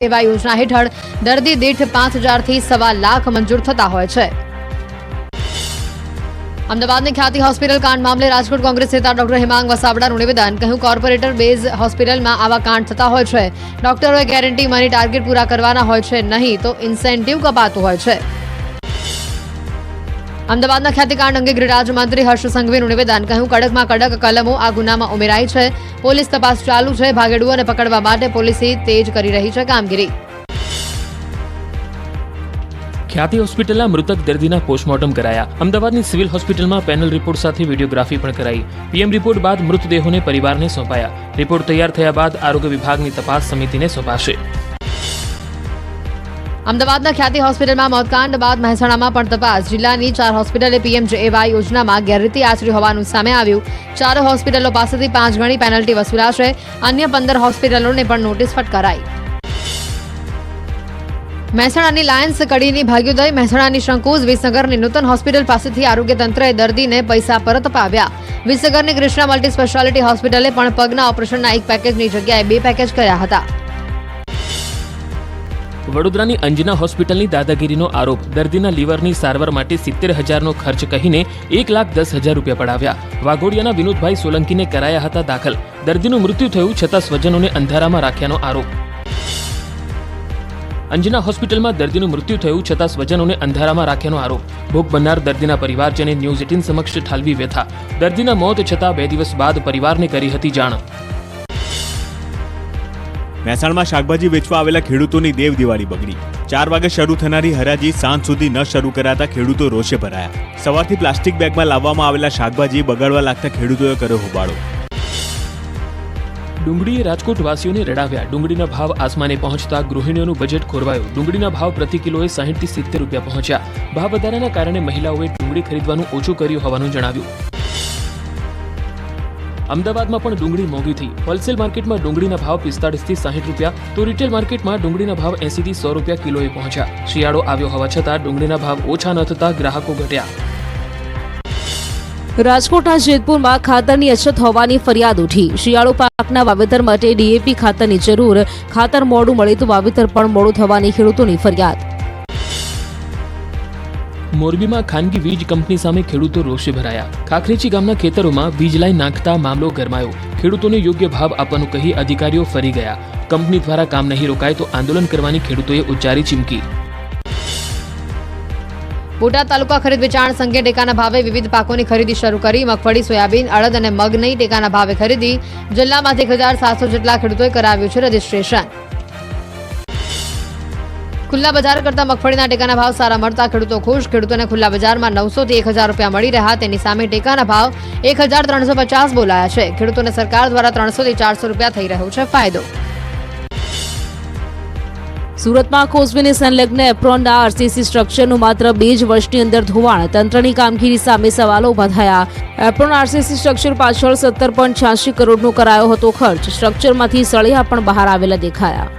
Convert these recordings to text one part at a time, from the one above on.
સેવા યોજના હેઠળ દર્દી દીઠ 5,000 થી 1.25 લાખ મંજૂર થતા હોય છે। અમદાવાદની ખ્યાતિ હોસ્પિટલ કાંડ મામલે રાજકોટ કોંગ્રેસ નેતા ડોક્ટર હેમાંગ વસાવડાનું નિવેદન। કહ્યું, કોર્પોરેટર બેઝ હોસ્પિટલમાં આવા કાંડ થતા હોય છે। ડોક્ટરોએ ગેરંટી મની ટાર્ગેટ પૂરા કરવાના હોય છે, નહીં તો ઇન્સેન્ટિવ કપાતું હોય છે। અમદાવાદના ખ્યાતિકાંડ અંગે ગૃહ રાજ્યમંત્રી હર્ષ સંઘવીનું નિવેદન। કહ્યું, કડકમાં કડક કલમો આ ગુનામાં ઉમેરાઈ છે। પોલીસ તપાસ ચાલુ છે। ભાગેડુઓને પકડવા માટે પોલીસ તેજ કરી રહી છે કામગીરી। ખ્યાતિ હોસ્પિટલના મૃતક દર્દીના પોસ્ટમોર્ટમ કરાયા। અમદાવાદની સિવિલ હોસ્પિટલમાં પેનલ રિપોર્ટ સાથે વિડીયોગ્રાફી પણ કરાઈ। પીએમ રિપોર્ટ બાદ મૃતદેહોને પરિવારને સોંપાયા। રિપોર્ટ તૈયાર થયા બાદ આરોગ્ય વિભાગની તપાસ સમિતિને સોંપાશે। અમદાવાદના ખ્યાતિ હોસ્પિટલમાં મોતકાંડ બાદ મહેસાણામાં પણ તપાસ। જિલ્લાની 4 હોસ્પિટલે પીએમજેએવાય યોજનામાં ગેરરીતિ આચરી હોવાનું સામે આવ્યું। 4 હોસ્પિટલો પાસેથી 5 ગણી પેનલ્ટી વસૂલાશે। અન્ય 15 હોસ્પિટલોને પણ નોટિસ ફટકારાઈ। મહેસાણાની લાયન્સ કડીની ભાગ્યોદય। મહેસાણાની શંકુઝ વિસનગરની નૂતન હોસ્પિટલ પાસેથી આરોગ્ય તંત્રએ દર્દીને પૈસા પરત અપાવ્યા। વિસનગરની કૃષ્ણા મલ્ટી સ્પેશિયાલિટી હોસ્પિટલે પણ પગના ઓપરેશનના એક પેકેજની જગ્યાએ 2 પેકેજ કર્યા હતા। વડોદરાની અંજના હોસ્પિટલની દાદાગીરીનો આરોપ। દર્દીના લીવરની સારવાર માટે 70,000નો ખર્ચ કહીને 1,10,000 રૂપિયા પડાવ્યા। વાઘોડિયાના વિનોદભાઈ સોલંકીને કરાયા હતા દાખલ। દર્દીનું મૃત્યુ થયું છતાં સ્વજનોને અંધારામાં રાખ્યાનો આરોપ। અંજના હોસ્પિટલમાં દર્દીનું મૃત્યુ થયું છતાં સ્વજનોને અંધારામાં રાખ્યાનો આરોપ। ભોગ બનનાર દર્દીના પરિવારજને ન્યૂઝ 18 સમક્ષ ઠાલવી વ્યથા। દર્દીના મોત છતાં 2 દિવસ બાદ પરિવારને કરી હતી જાણ। મહેસાણામાં શાકભાજી વેચવા આવેલા ખેડૂતોની દેવ દિવાળી બગડી। 4 વાગે શરૂ થનારી હરાજી સાંજ સુધી ન શરૂ કરાતા ખેડૂતો રોષે ભરાયા। સવારથી પ્લાસ્ટિક બેગમાં લાવવામાં આવેલા શાકભાજી બગાડવા લાગતા ખેડૂતોએ કર્યો હોબાળો। ડુંગળીએ રાજકોટ વાસીઓને રડાવ્યા। ડુંગળીના ભાવ આસમાને પહોંચતા ગૃહિણીઓનું બજેટ ખોરવાયું। ડુંગળીના ભાવ પ્રતિ કિલોએ 60 થી 70 રૂપિયા પહોંચ્યા। ભાવ વધારાના કારણે મહિલાઓએ ડુંગળી ખરીદવાનું ઓછું કર્યું હોવાનું જણાવ્યું। અમદાવાદમાં પણ ડુંગળી મોંઘી થઈ। હોલસેલ માર્કેટમાં ડુંગળીના ભાવ 45 થી 60 રૂપિયા તો રિટેલ માર્કેટમાં ડુંગળીના ભાવ 80 થી 100 રૂપિયા કિલોએ પહોંચ્યા। શિયાળો આવ્યો હોવા છતાં ડુંગળીના ભાવ ઓછા ન થતા ગ્રાહકો ઘટ્યા। રાજકોટના જેતપુરમાં ખાતરની અછત હોવાની ફરિયાદ ઉઠી। શિયાળુ પાકના વાવેતર માટે ડીએપી ખાતરની જરૂર। ખાતર મોડું મળે તો વાવેતર પણ મોડું થવાની ખેડૂતોની ફરિયાદ। મોરબીમાં ખાનગી વીજ કંપની સામે ખેડૂતો રોષે ભરાયા। ખાખરેચી ગામના ખેતરોમાં વીજ લાઈન નાખતા મામલો ગરમાયો। ખેડૂતોને યોગ્ય ભાવ આપવાનું કહી અધિકારીઓ ફરી ગયા। કંપની દ્વારા કામ નહીં રોકાય તો આંદોલન કરવાની ખેડૂતોએ ઉચ્ચારી ચીમકી। બોટાદ તાલુકા ખરીદ વેચાણ સંઘે ટેકાના ભાવે વિવિધ પાકોની ખરીદી શરૂ કરી। મગફળી, સોયાબીન, અડદ અને મગની ટેકાના ભાવે ખરીદી। જિલ્લામાંથી 1,700 જેટલા ખેડૂતોએ કરાવ્યું છે રજીસ્ટ્રેશન। ખુલ્લા બજાર કરતા મગફળીના ટેકાના ભાવ સારા મળતા ખેડૂતો ખુશ। ખેડૂતોને ખુલ્લા બજારમાં 900 થી 1,000 રૂપિયા મળી રહ્યા। તેની સામે ટેકાના ભાવ 1,350 બોલાયા છે। ખેડૂતોને સરકાર દ્વારા 300 થી 400 રૂપિયા થઈ રહ્યો છે ફાયદો। સુરતમાં કોઝવેને સંલગ્ન એપ્રોનના આરસીસી સ્ટ્રક્ચરનું માત્ર 2 જ વર્ષની અંદર ધોવાણ। તંત્રની કામગીરી સામે સવાલો ઉભા થયા। એપ્રોન આરસીસી સ્ટ્રક્ચર પાછળ 17.86 કરોડનો કરાયો હતો ખર્ચ। સ્ટ્રક્ચરમાંથી સળિયા પણ બહાર આવેલા દેખાયા।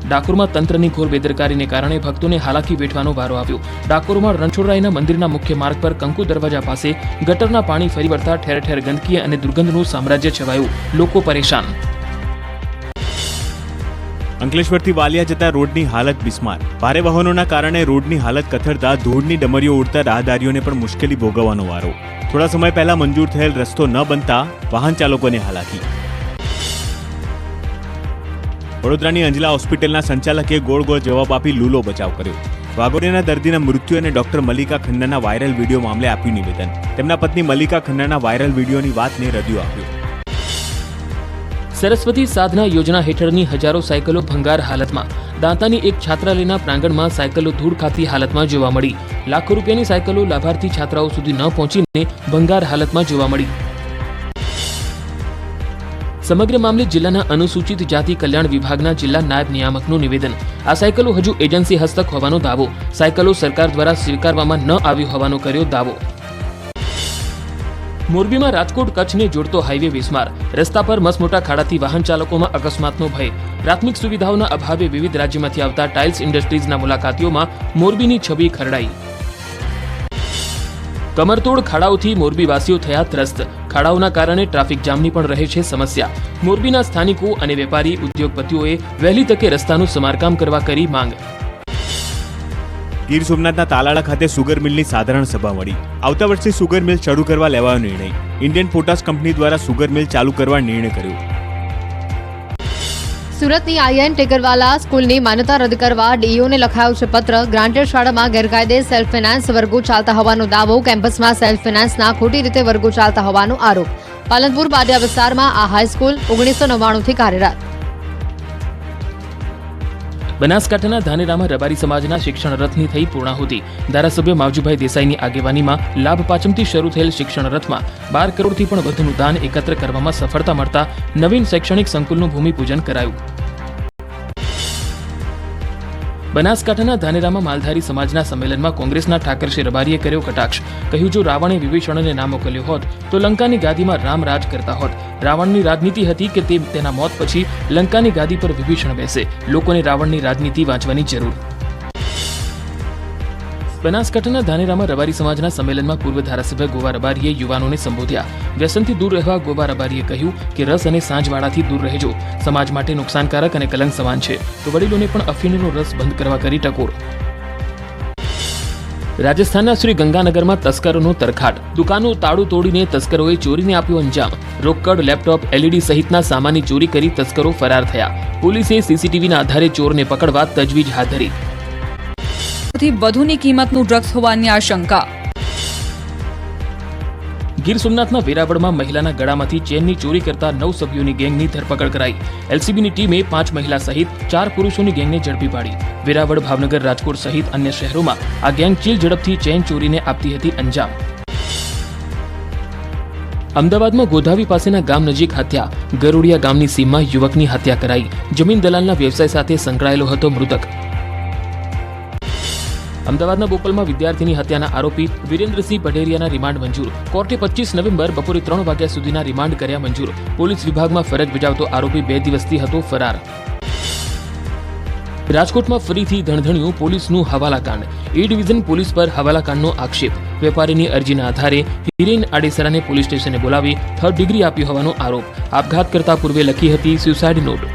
ડાકોરમાં તંત્રની ઘોર બેદરકારીને કારણે ભક્તોને હાલાકી વેઠવાનો વારો આવ્યો। ડાકોરમાં રણછોડરાયના મંદિરના મુખ્ય માર્ગ પર કંકુ દરવાજા પાસે ગટરના પાણી ફરી વળતા ઠેર ઠેર ગંદકી અને દુર્ગંધનું સામ્રાજ્ય છવાયું। લોકો પરેશાન। અંકલેશ્વરથી વાલિયા જતા રોડની હાલત બિસ્માર। ભારે વાહનોના કારણે રોડની હાલત કથળતા ધૂળની ડમરીઓ ઉડતા રાહદારીઓને પણ મુશ્કેલી ભોગવવાનો વારો। થોડા સમય પહેલા મંજૂર થયેલ રસ્તો ન બનતા વાહન ચાલકોને હાલાકી। વડોદરાની અંજલા હોસ્પિટલના સંચાલકે ગોળ ગોળ જવાબ આપી લૂલો બચાવ કર્યો। વાઘોડિયાના દર્દીના મૃત્યુ અને ડોક્ટર મલ્લિકા ખન્નાના વાયરલ વિડીયો મામલે આપ્યું નિવેદન। તેમના પત્ની મલ્લિકા ખન્નાના વાયરલ વિડીયોની વાતને રદિયો આપ્યો। સરસ્વતી સાધના યોજના હેઠળની હજારો સાયકલો ભંગાર હાલતમાં। દાંતાની એક છાત્રાલયના પ્રાંગણમાં સાયકલો ધૂળ ખાતી હાલતમાં જોવા મળી। લાખો રૂપિયાની સાયકલો લાભાર્થી છાત્રાઓ સુધી ન પહોંચીને ભંગાર હાલતમાં જોવા મળી। સમગ્ર મામલે જિલ્લાના અનુસૂચિત જાતિ કલ્યાણ વિભાગના જિલ્લા નાયબ નિયામકનું નિવેદન। આ સાયકલો હજુ એજન્સી હસ્તક હોવાનો દાવો। સાયકલો સરકાર દ્વારા સ્વીકારવામાં ન આવી હોવાનો કર્યો દાવો। મોરબીમાં રાજકોટ કચ્છને જોડતો હાઈવે બિસ્માર। રસ્તા પર મસમોટા ખાડાથી વાહન ચાલકોમાં અકસ્માતનો ભય। પ્રાથમિક સુવિધાઓના અભાવે વિવિધ રાજ્યમાંથી આવતા ટાઇલ્સ ઇન્ડસ્ટ્રીઝના મુલાકાતીઓમાં મોરબીની છબી ખરડાઈ। કમરતોડ ખાડાઓથી મોરબીવાસીઓ થયા ત્રસ્ત। ખાડાઓના કારણે ટ્રાફિક જામની પણ રહે છે સમસ્યા. મોરબીના સ્થાનિકો અને વેપારી ઉદ્યોગપતિઓએ વહેલી તકે રસ્તાનું સમારકામ કરવા કરી માંગ. ગીર સોમનાથના તાલાળા ખાતે સુગર મિલની સાધારણ સભા મળી. આવતા વર્ષે સુગર મિલ શરૂ કરવા લેવાયો નિર્ણય. ઇન્ડિયન પોટાશ કંપની દ્વારા સુગર મિલ ચાલુ કરવા નિર્ણય કર્યો. સુરતની આઈએન ટેકરવાલા સ્કૂલની માન્યતા રદ કરવા ડીઈઓને લખાયો છે પત્ર. ગ્રાન્ટેડ શાળામાં ગેરકાયદે સેલ્ફ ફાઇનાન્સ વર્ગો ચાલતા હોવાનો દાવો. કેમ્પસમાં સેલ્ફ ફાઇનાન્સના ખોટી રીતે વર્ગો ચાલતા હોવાનો આરોપ. પાલનપુર બાડિયા વિસ્તારમાં આ હાઈસ્કૂલ 1999 થી કાર્યરત. બનાસકાંઠાના ધાનેરામાં રબારી સમાજના શિક્ષણ રથની થઈ પૂર્ણાહુતિ. ધારાસભ્ય માવજીભાઈ દેસાઈની આગેવાનીમાં લાભ પાંચમથી શરૂ થયેલ શિક્ષણ રથમાં 12 કરોડથી પણ વધુનું દાન એકત્ર કરવામાં સફળતા મળતા નવીન શૈક્ષણિક સંકુલનું ભૂમિપૂજન કરાયું. બનાસકાંઠાના ધાનેરામાં માલધારી સમાજના સંમેલનમાં કોંગ્રેસના ઠાકરસિંહ રબારીએ કર્યો કટાક્ષ. કહ્યું, જો રાવણે વિભીષણને ના મોકલ્યો હોત તો લંકાની ગાદીમાં રામ રાજ કરતા હોત. રાવણની રાજનીતિ હતી કે તેના મોત પછી લંકાની ગાદી પર વિભીષણ બેસે. લોકોને રાવણની રાજનીતિ વાંચવાની જરૂર. બનાસકાંઠાના ધાનેરામાં રબારી સમાજના સંમેલનમાં પૂર્વ ધારાસભ્ય ગોવા રબારીએ યુવાનોને સંબોધ્યા. વ્યસનથી દૂર રહેવા ગોવા રબારીએ કહ્યું કે રસ અને સાંજવાળાથી દૂર રહેજો. સમાજ માટે નુકસાનકારક અને કલંક સમાન છે. તો વડીલોને પણ અફીણનો રસ બંધ કરવા કરી ટકોર. રાજસ્થાનના શ્રી ગંગાનગરમાં તસ્કરોનો તરખાટ. દુકાનો તાળું તોડીને તસ્કરોએ ચોરીને આપ્યો અંજામ. રોકડ, લેપટોપ, એલઈડી સહિતના સામાનની ચોરી કરી તસ્કરો ફરાર થયા. પોલીસે સીસીટીવીના આધારે ચોરને પકડવા તજવીજ હાથ ધરી. થી વધુની કિંમતનું ડ્રગ્સ હોવાની આશંકા. ગીર સોમનાથના વેરાવળમાં મહિલાના ગળામાંથી ચેનની ચોરી કરતા 9 સભ્યોની ગેંગની ધરપકડ કરાઈ. એલસીબીની ટીમે 5 મહિલા સહિત 4 પુરુષોની ગેંગને ઝડપી પાડી. વેરાવળ, ભાવનગર, રાજકોટ સહિત અન્ય શહેરોમાં આ ગેંગ ચીલ ઝડપથી ચેન ચોરીને આપતી હતી અંજામ. અમદાવાદમાં ગોધાવી પાસેના ગામ નજીક હત્યા. ગરોડિયા ગામની સીમમાં યુવકની હત્યા કરાઈ. જમીન દલાલના વ્યવસાય સાથે સંકળાયેલો હતો મૃતક. અમદાવાદના બોપલમાં વિદ્યાર્થીની હત્યાના આરોપી વિરેન્દ્રસિંહ પઢેરિયાના રિમાન્ડ મંજૂર. કોર્ટે 25 નવેમ્બર બપોરે 3 વાગ્યા સુધીના રિમાન્ડ કર્યા મંજૂર. પોલીસ વિભાગમાં ફરજ બજાવતો આરોપી 2 દિવસથી હતો ફરાર. રાજકોટમાં ફરીથી ધણધણ્યું પોલીસનું હવાલાકાંડ. એ ડિવિઝન પોલીસ પર હવાલાકાંડનો આક્ષેપ. વેપારીની અરજીના આધારે હિરેન આડેસરાને પોલીસ સ્ટેશને બોલાવી 3rd ડિગ્રી આપી હોવાનો આરોપ. આપઘાત કરતા પૂર્વે લખી હતી સ્યુસાઇડ નોટ.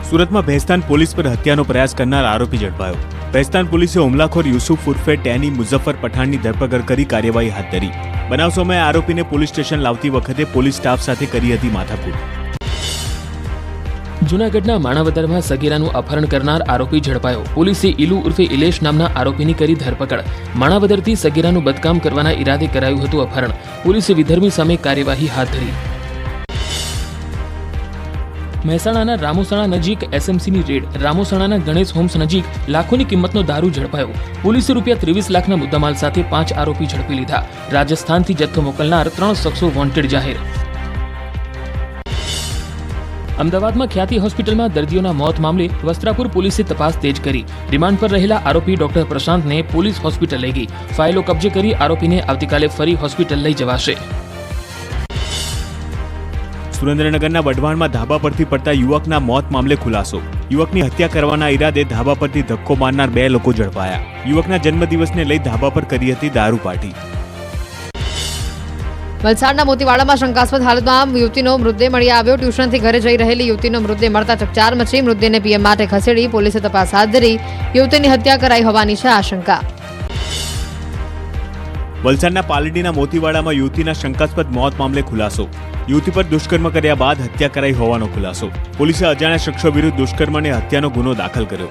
સુરતમાં ભેસ્તાન પોલીસ પર હત્યાનો પ્રયાસ કરનાર આરોપી ઝડપાયો. ભેસ્તાન પોલીસે હુમલાખોર યુસુફ ઉર્ફે ટેની મુઝફ્ફર પઠાણની ધરપકડ કરી કાર્યવાહી હાથ ધરી. બનાવ સમયે આરોપીને પોલીસ સ્ટેશન લાવતી વખતે પોલીસ સ્ટાફ સાથે કરી હતી માથાકૂટ. જૂનાગઢના માણાવદરમાં સગીરાનું અપહરણ કરનાર આરોપી ઝડપાયો. પોલીસે ઇલુ ઉર્ફે ઇલેશ નામના આરોપીની કરી ધરપકડ. માણાવદરથી સગીરાનું બદકામ કરવાના ઈરાદે કરાયું હતું અપહરણ. પોલીસે વિધર્મી સામે કાર્યવાહી હાથ ધરી. મહેસાણાના રામોસણા નજીક એસએમસીની રેડ. રામોસણાના ગણેશ હોમ્સ નજીક લાખોની કિંમતનો દારૂ ઝડપાયો. પોલીસે ₹23 લાખના મુદ્દામાલ સાથે 5 આરોપી ઝડપી લીધા. રાજસ્થાનથી જથ્થો મોકલનાર 3 શખ્સો વોન્ટેડ જાહેર. અમદાવાદમાં ખ્યાતિ હોસ્પિટલમાં દર્દીઓના મોત મામલે વસ્ત્રાપુર પોલીસે તપાસ તેજ કરી. રિમાન્ડ પર રહેલા આરોપી ડોક્ટર પ્રશાંતને પોલીસ હોસ્પિટલ લઈ ગઈ. ફાઇલો કબજે કરી આરોપીને આવતીકાલે ફરી હોસ્પિટલ લઈ જવાશે. સુરેન્દ્રનગરના વઢવાણમાં ધાબા પરથી પડતા યુવકના મોત મામલે ખુલાસો. યુવકની હત્યા કરવાના ઈરાદે ધાબા પરથી ધક્કો મારનાર 2 લોકો ઝડપાયા. યુવકના જન્મદિવસને લઈ ધાબા પર કરી હતી દારૂ પાર્ટી. વલસાડના મોતીવાડામાં શંકાસ્પદ હાલતમાં યુવતીનો મૃતદેહ મળી આવ્યો. ટ્યુશનથી ઘરે જઈ રહેલી યુવતીનો મૃતદેહ મળતા ચકચાર મચી. મૃતદેહને પીએમ માટે ખસેડી પોલીસે તપાસ હાથ ધરી. યુવતીની હત્યા કરાઈ હોવાની છે આશંકા. વલસાડના પાલડીના મોતીવાડામાં યુવતીના શંકાસ્પદ મોત મામલે ખુલાસો. યુવતી પર દુષ્કર્મ કર્યા બાદ હત્યા કરાઈ હોવાનો ખુલાસો. પોલીસે અજાણ્યા શખ્સો વિરુદ્ધ દુષ્કર્મ અને હત્યાનો ગુનો દાખલ કર્યો.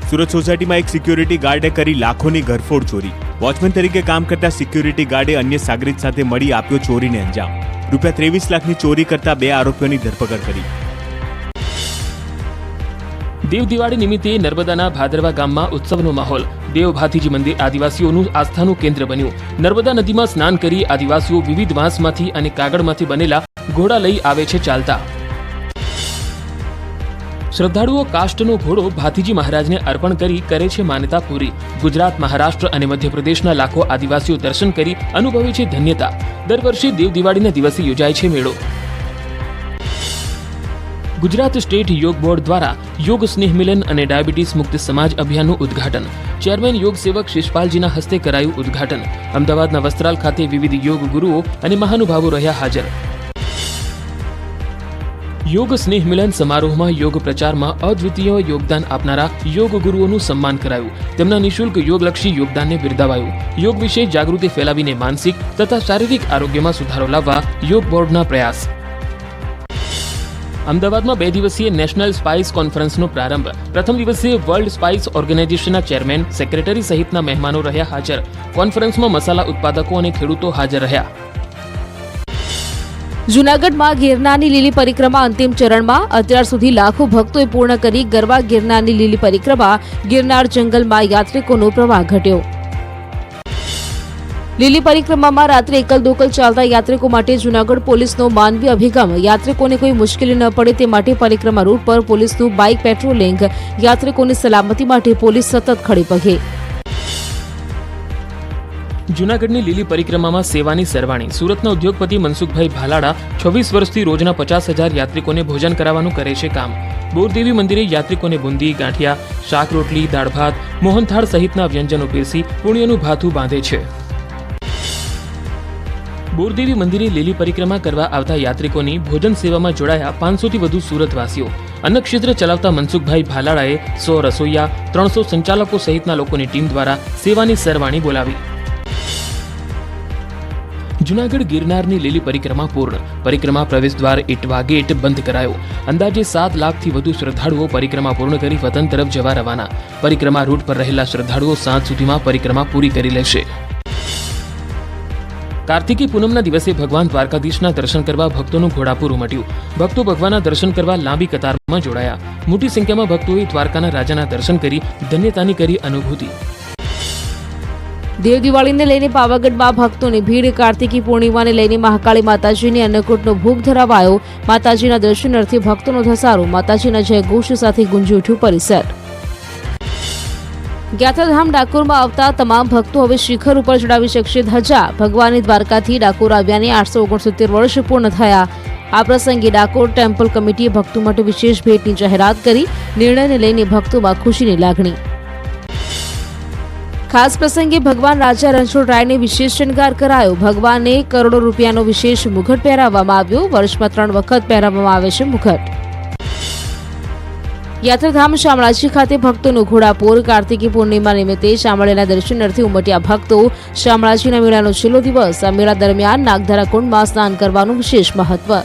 સુરત સોસાયટીમાં એક સિક્યુરિટી ગાર્ડે કરી લાખોની ઘરફોડ ચોરી. વોચમેન તરીકે કામ કરતા સિક્યુરિટી ગાર્ડે અન્ય સાગરીત સાથે મળી આપ્યો ચોરીને અંજામ. ₹23 લાખની ચોરી કરતા 2 આરોપીઓની ધરપકડ કરી. દેવ દિવાળી નિમિત્તે નર્મદાના ભાદરવા ગામમાં ઉત્સવનો માહોલ. દેવ ભાતીજી મંદિર આદિવાસીઓનું આસ્થાનું કેન્દ્ર બન્યું. નર્મદા નદીમાં સ્નાન કરી આદિવાસીઓ વિવિધ વાંસમાંથી અને કાગળમાંથી બનેલા ઘોડા લઈ આવે છે ચાલતા. શ્રદ્ધાળુઓ કાષ્ટનો ઘોડો ભાતીજી મહારાજને અર્પણ કરી કરે છે માન્યતા પૂરી. ગુજરાત, મહારાષ્ટ્ર અને મધ્યપ્રદેશના લાખો આદિવાસીઓ દર્શન કરી અનુભવે છે ધન્યતા. દર વર્ષે દેવ દિવાળીના દિવસે યોજાય છે મેળો. ગુજરાત સ્ટેટ યોગ બોર્ડ દ્વારા યોગ સ્નેહ મિલન અને ડાયાબિટીસ મુક્ત સમાજ અભિયાનનું ઉદ્ઘાટન ચેરમેન યોગ સેવક શિષપાલજીના હસ્તે કરાયું ઉદ્ઘાટન અમદાવાદના વસ્ત્રાલ ખાતે વિવિધ યોગ ગુરુઓ અને મહાનુભાવો રહ્યા હાજર યોગ સ્નેહ મિલન સમારોહમાં યોગ પ્રચારમાં અદ્વિતીય યોગદાન આપનારા યોગ ગુરુઓનું સન્માન કરાયું તેમના નિઃશુલ્ક યોગલક્ષી યોગદાનને બિરદાવાયું યોગ વિશે જાગૃતિ ફેલાવીને માનસિક તથા શારીરિક આરોગ્યમાં સુધારો લાવવા યોગ બોર્ડના પ્રયાસ અમદાવાદમાં 2 દિવસીય નેશનલ સ્પાઇસ કોન્ફરન્સનો પ્રારંભ પ્રથમ દિવસે વર્લ્ડ સ્પાઇસ ઓર્ગેનાઇઝેશનના ચેરમેન સેક્રેટરી સહિતના મહેમાનો રહ્યા હાજર કોન્ફરન્સમાં મસાલા ઉત્પાદકો અને ખેડૂતો હાજર રહ્યા જૂનાગઢમાં ગિરનારની લીલી પરિક્રમા અંતિમ ચરણમાં અત્યાર સુધી લાખો ભક્તોએ પૂર્ણ કરી ગરવા ગિરનારની લીલી પરિક્રમા ગિરનાર જંગલમાં યાત્રિકોનો પ્રવાહ ઘટ્યો લીલી પરિક્રમામાં રાત્રે એકલ દોકલ ચાલતા યાત્રિકો માટે જૂનાગઢ પોલીસનો માનવીય અભિગમ યાત્રિકોને કોઈ મુશ્કેલી ન પડે તે માટે પરિક્રમા રૂટ પર પોલીસનું બાઇક પેટ્રોલિંગ યાત્રિકોની સલામતી માટે પોલીસ સતત ખડે પગે જૂનાગઢની લીલી પરિક્રમામાં સેવાની સરવાણી સુરતના ઉદ્યોગપતિ મનસુખભાઈ ભાલાડા 26 વર્ષથી રોજના 50,000 યાત્રિકોને ભોજન કરાવવાનું કરે છે કામ બોરદેવી મંદિરે યાત્રિકોને બુંદી ગાંઠિયા શાક રોટલી દાળ ભાત મોહનથાળ સહિતના વ્યંજનો પીરસી પુણ્યનું ભાથું બાંધે છે બોરદેવી મંદિરે લીલી પરિક્રમા કરવા આવતા યાત્રિકોની ભોજન સેવામાં જોડાયા 500થી વધુ સુરતવાસીઓ અન્નક્ષેત્ર ચલાવતા મનસુખભાઈ ભાલાડાએ 100 રસોઈયા 300 સંચાલકો સહિતના લોકોની ટીમ દ્વારા સેવાની સરવાણી બોલાવી જૂનાગઢ ગિરનારની લીલી પરિક્રમા પૂર્ણ પરિક્રમા પ્રવેશ દ્વાર ઇટવા ગેટ બંધ કરાયો અંદાજે 7 લાખથી વધુ શ્રદ્ધાળુઓ પરિક્રમા પૂર્ણ કરી વતન તરફ જવા રવાના પરિક્રમા રૂટ પર રહેલા શ્રદ્ધાળુઓ સાંજ સુધીમાં પરિક્રમા પૂરી કરી લેશે કાર્તિકી પૂનમના દિવસે ભગવાન દ્વારકાધીશના દર્શન કરવા ભક્તોનું ઘોડાપુર ઉમટ્યું ભક્તો ભગવાનના દર્શન કરવા લાંબી કતારમાં જોડાયા મોટી સંખ્યામાં ભક્તોએ દ્વારકાના રાજાના દર્શન કરી ધન્યતાની કરી અનુભૂતિ દેવ દિવાળીને લઈને પાવાગઢમાં ભક્તોની ભીડ કાર્તિકી પૂર્ણિમાને લઈને મહાકાળી માતાજીને અન્નકૂટનો ભોગ ધરાવાયો માતાજીના દર્શન અર્થે ભક્તોનો ધસારો માતાજીના જયઘોષ સાથે ગુંજી ઉઠ્યું પરિસર યાત્રાધામ ડાકોરમાં આવતા તમામ ભક્તો હવે શિખર ઉપર ચડાવી શકશે ધજા ભગવાનની દ્વારકાથી ડાકોર આવ્યાને 869 વર્ષ પૂર્ણ થયા આ પ્રસંગે ડાકોર ટેમ્પલ કમિટીએ ભક્તો માટે વિશેષ ભેટની જાહેરાત કરી નિર્ણયને લઈને ભક્તોમાં ખુશીની લાગણી ખાસ પ્રસંગે ભગવાન રાજા રણછોડરાયને વિશેષ શણગાર કરાયો ભગવાનને કરોડો રૂપિયાનો વિશેષ મુગટ પહેરાવવામાં આવ્યો વર્ષમાં 3 વખત પહેરાવવામાં આવે છે મુગટ યાત્રાધામ શામળાજી ખાતે ભક્તોનું ઘોડાપુર કાર્તિકી પૂર્ણિમા નિમિત્તે શામળાના દર્શન અર્થે ઉમટ્યા ભક્તો શામળાજીના મેળાનો છેલ્લો દિવસ આ મેળા દરમિયાન નાગધારા કુંડમાં સ્નાન કરવાનું વિશેષ મહત્વ